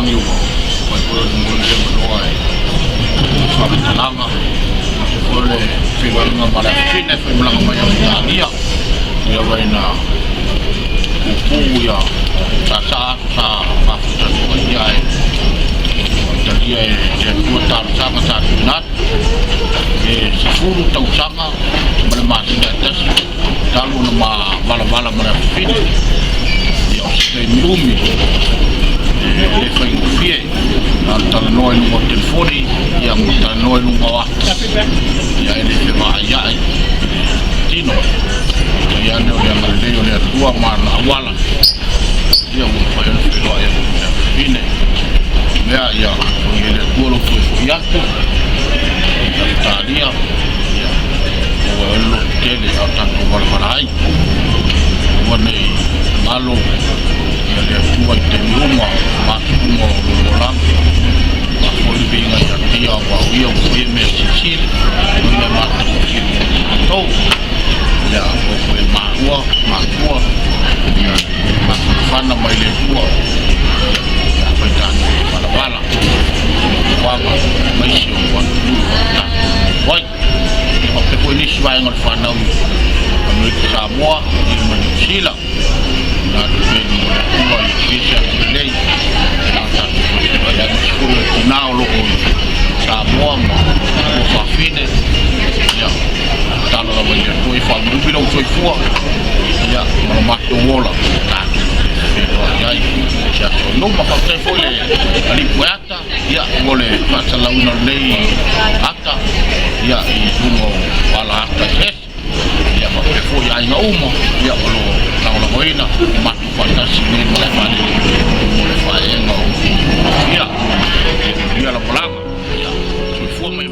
mangi wa mai ko mo le mo ai fa talanga ko le fi wa nga mala fine fi mala mai ya ya vai na ku ya sa ma futa ko ya dia e ku ta sama sa nat e sifuru tau sanga mala ma ta talu na mala mala fine ya se numi le fai fie antara noi no telefoni yang antara noi no wa ya ele se va ya tino ya no ya maleo le tua mana awala ya mo fai no filo ya fine ya ele tua lo foi ya taria ya o lo tele tanto valvarai wane malo ya le tua te uma mo lang ma foi bem a tia wa ia foi me chichil me mata to ya foi ma fana mai le tua ya foi tan bala wa mai sio wa vai o te foi ni swai ngal fana o me Samoa i Manisila na te tua i fisa lei ya skulu kunao loko Samoa ma o fafine ya talo la wende foi fa mubilo foi fua ya ma mato wola ta ya ya no ma fa te foi ali poeta ya mole fa sala una lei ata ya i tumo wala ata es ya ma te foi ai nga uma ya lo na la boina ma fantasi ni ma fa le fa enga ya ya la palabra ya su forma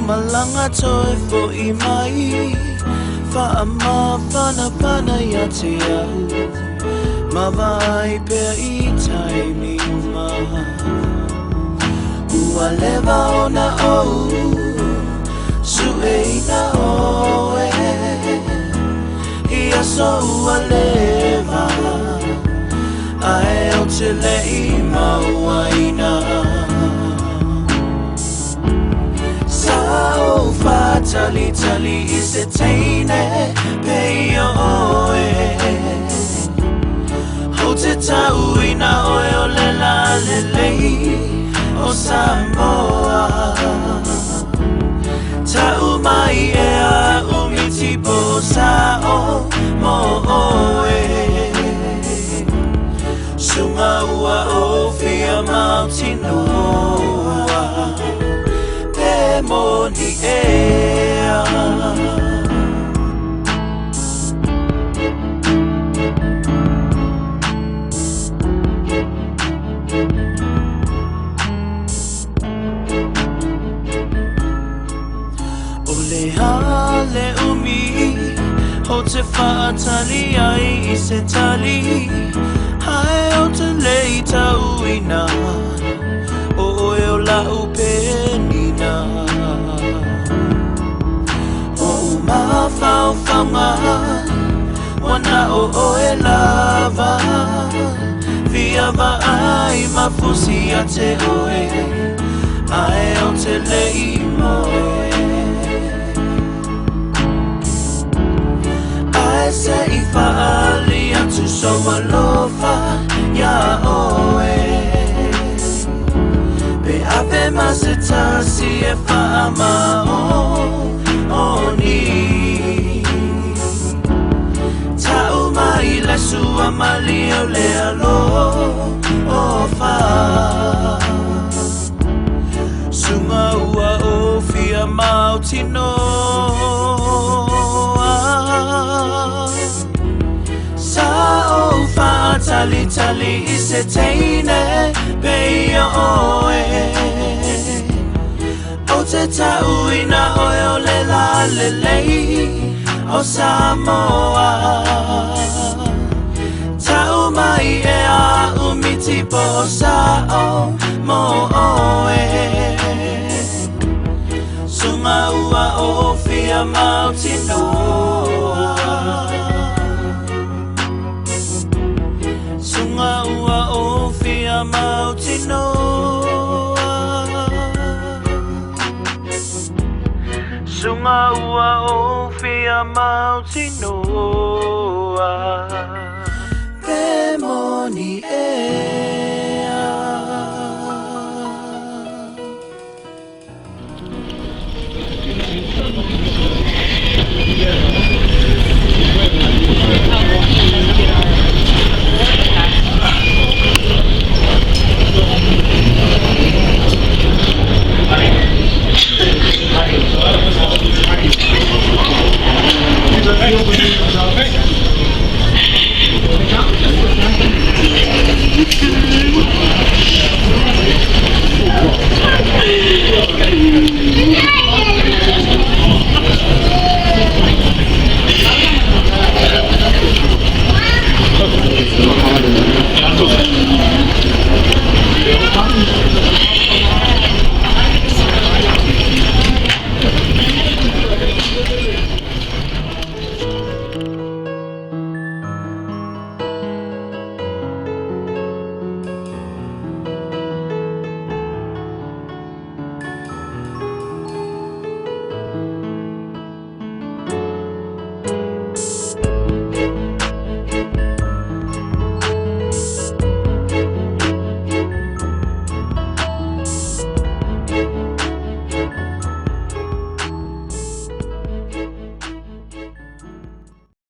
malanga toi fo I mai fa ama pana ya te au ma vai pe I tai mi ma ua leva ona o su e na o ia so ua leva ai o te le I ma waina sao fa tali I se teine pe oe ho te tau I na oe o le la le lei o Samoa tau mai e a umiti po sa o mo oe sunga ua o fia mautinoa Moni ea Ole hale umi ho te whaatali ai I se tali hai o te lei tau ina o oe o la upenina ma fau fanga wana o e lava via va ai ma fusi a te oe ai o te lei moe ai se I faali atu so alofa ya oe pe ave masitasi e fama oni tau mai la sua mali o le alo o fa sunga ua o fia mautino sa o fa Tali tali ise teine Peia oe O te tauina oe o le la le lei O Samoa Tau mai e a umiti po sao mo oe Sunga ua o fia mauti noa Sunga ua o fia mauti noa Sunga ua o fia mauti noa